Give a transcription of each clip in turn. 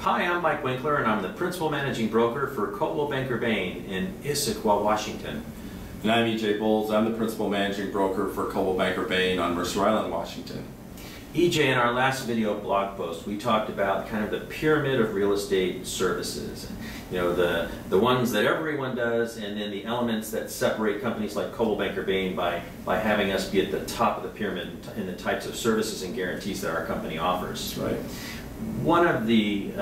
Hi, I'm Mike Winkler, and I'm the Principal Managing Broker for Coldwell Banker Bain in Issaquah, Washington. And I'm E.J. Bowles. I'm the Principal Managing Broker for Coldwell Banker Bain on Mercer Island, Washington. E.J., in our last video blog post, we talked about kind of the pyramid of real estate services. You know, the ones that everyone does, and then the elements that separate companies like Coldwell Banker Bain by having us be at the top of the pyramid in the types of services and guarantees that our company offers. Right. One of the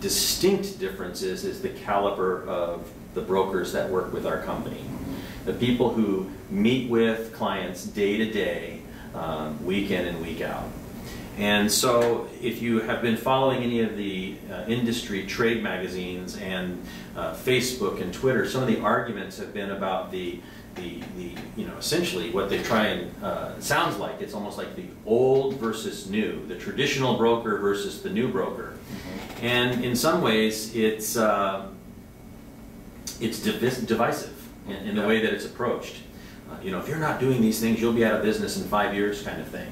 distinct differences is the caliber of the brokers that work with our company. The people who meet with clients day to day, week in and week out. And so if you have been following any of the industry trade magazines and Facebook and Twitter, some of the arguments have been about essentially what they try and, sounds like, it's almost like the old versus new, the traditional broker versus the new broker. Mm-hmm. And in some ways it's divisive in the way that it's approached. You know, if you're not doing these things, you'll be out of business in 5 years, kind of thing.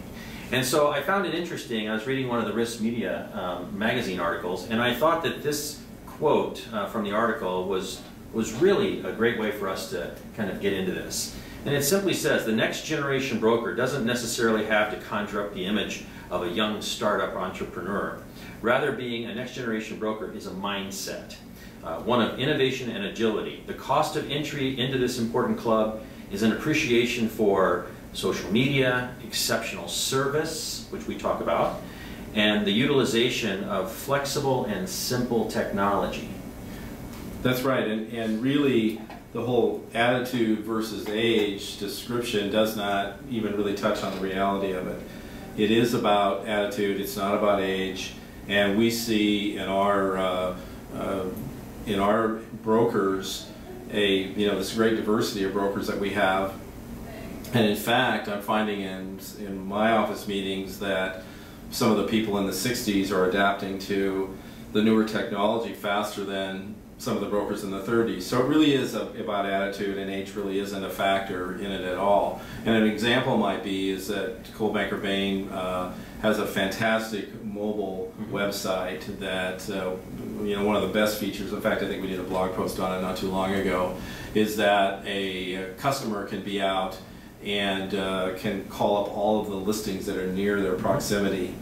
And so I found it interesting. I was reading one of the Risk Media magazine articles, and I thought that this quote from the article was really a great way for us to kind of get into this. And it simply says, the next generation broker doesn't necessarily have to conjure up the image of a young startup entrepreneur. Rather, being a next generation broker is a mindset, one of innovation and agility. The cost of entry into this important club is an appreciation for social media, exceptional service, which we talk about, and the utilization of flexible and simple technology. That's right, and really the whole attitude versus age description does not even really touch on the reality of it. It is about attitude, it's not about age, and we see in our brokers this great diversity of brokers that we have. And in fact, I'm finding in my office meetings that some of the people in the 60s are adapting to the newer technology faster than some of the brokers in the 30s. So it really is about attitude, and age really isn't a factor in it at all. And an example might be is that Coldwell Banker Bain has a fantastic mobile website that, one of the best features, in fact I think we did a blog post on it not too long ago, is that a customer can be out and can call up all of the listings that are near their proximity,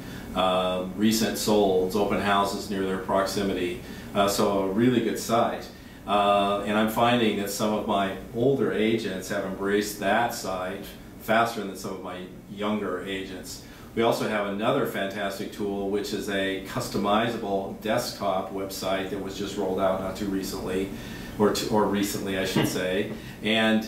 recent solds, open houses near their proximity. So a really good site. And I'm finding that some of my older agents have embraced that site faster than some of my younger agents. We also have another fantastic tool, which is a customizable desktop website that was just rolled out not too recently, or recently I should say. And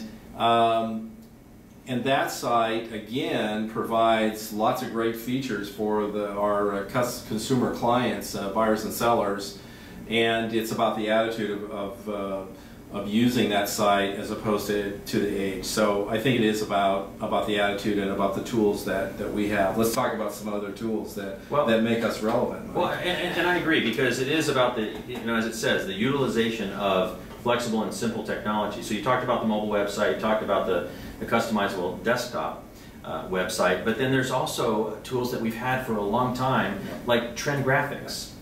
that site, again, provides lots of great features for our consumer clients, buyers and sellers, and it's about the attitude of using that site as opposed to the age. So I think it is about the attitude and about the tools that we have. Let's talk about some other tools that make us relevant. Well, and I agree, because it is about the, as it says, the utilization of flexible and simple technology. So you talked about the mobile website, you talked about the customizable desktop website, but then there's also tools that we've had for a long time, like Trend Graphics.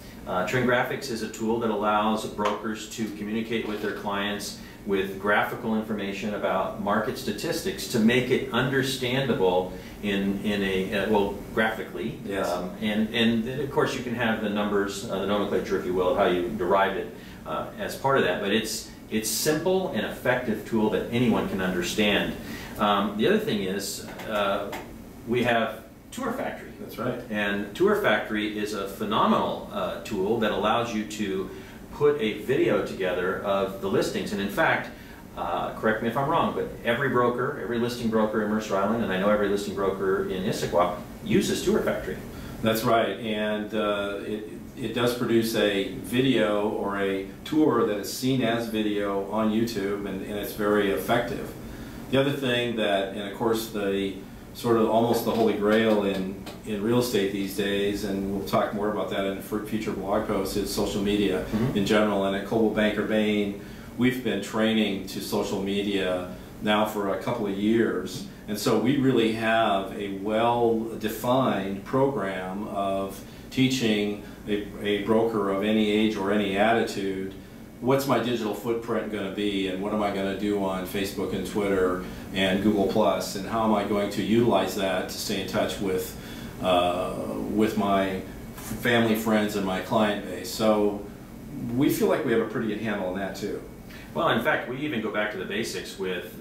Trend Graphics is a tool that allows brokers to communicate with their clients with graphical information about market statistics to make it understandable graphically. Yes. And of course you can have the numbers, the nomenclature, if you will, of how you derived it as part of that, but it's simple and effective tool that anyone can understand. The other thing is we have Tour Factory. That's right. And Tour Factory is a phenomenal tool that allows you to put a video together of the listings. And in fact, correct me if I'm wrong, but every listing broker in Mercer Island, and I know every listing broker in Issaquah, uses Tour Factory. That's right. And it does produce a video or a tour that is seen as video on YouTube, and it's very effective. The other thing that, and of course the sort of almost the holy grail in real estate these days, and we'll talk more about that in future blog posts, is social media in general. And at Coldwell Banker Bain, we've been training to social media now for a couple of years, and so we really have a well-defined program of teaching a broker of any age or any attitude, what's my digital footprint going to be, and what am I going to do on Facebook and Twitter and Google Plus, and how am I going to utilize that to stay in touch with my family, friends, and my client base. So we feel like we have a pretty good handle on that too. Well, in fact, we even go back to the basics with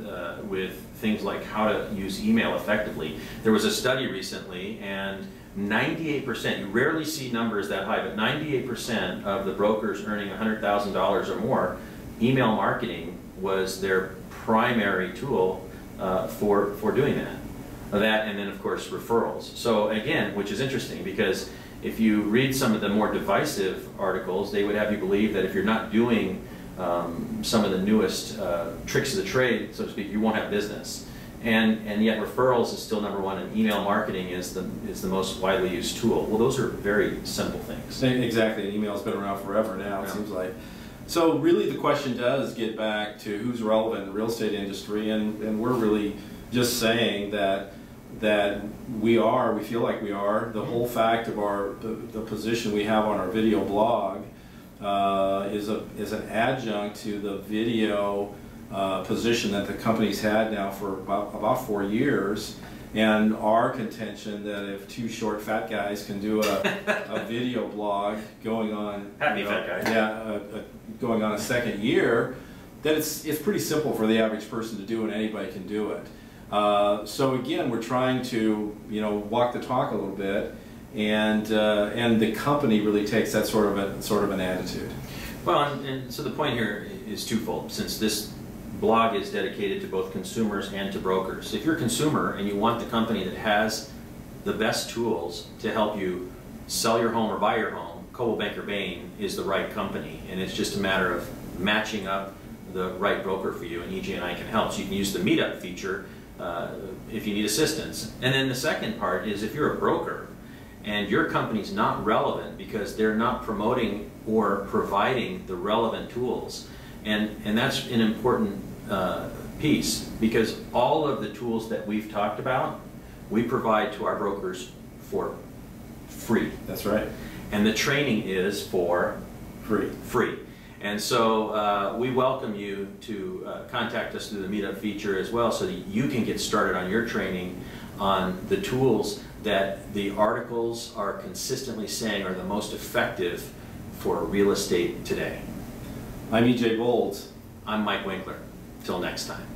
things like how to use email effectively. There was a study recently, and 98%, you rarely see numbers that high, but 98% of the brokers earning $100,000 or more, email marketing was their primary tool for doing that. That, and then of course referrals. So again, which is interesting, because if you read some of the more divisive articles, they would have you believe that if you're not doing some of the newest tricks of the trade, so to speak, you won't have business. And yet referrals is still number one, and email marketing is the most widely used tool. Well, those are very simple things. Exactly, and email's been around forever now, it seems like. So really the question does get back to who's relevant in the real estate industry, and we're really just saying that we feel like we are. The whole fact of the position we have on our video blog is an adjunct to the video position that the company's had now for about 4 years, and our contention that if two short fat guys can do a video blog going on, happy fat guys, yeah, going on a second year, that it's pretty simple for the average person to do, and anybody can do it. So again, we're trying to walk the talk a little bit, and the company really takes that sort of an attitude. Well, and so the point here is twofold, since this blog is dedicated to both consumers and to brokers. If you're a consumer and you want the company that has the best tools to help you sell your home or buy your home, Coldwell Banker Bain is the right company, and it's just a matter of matching up the right broker for you, and EJ and I can help. So you can use the MeetUp feature if you need assistance. And then the second part is, if you're a broker and your company's not relevant because they're not promoting or providing the relevant tools, and that's an important piece, because all of the tools that we've talked about, we provide to our brokers for free. That's right. And the training is for free. And so we welcome you to contact us through the MeetUp feature as well, so that you can get started on your training on the tools that the articles are consistently saying are the most effective for real estate today. I'm EJ Bolds. I'm Mike Winkler. Till next time.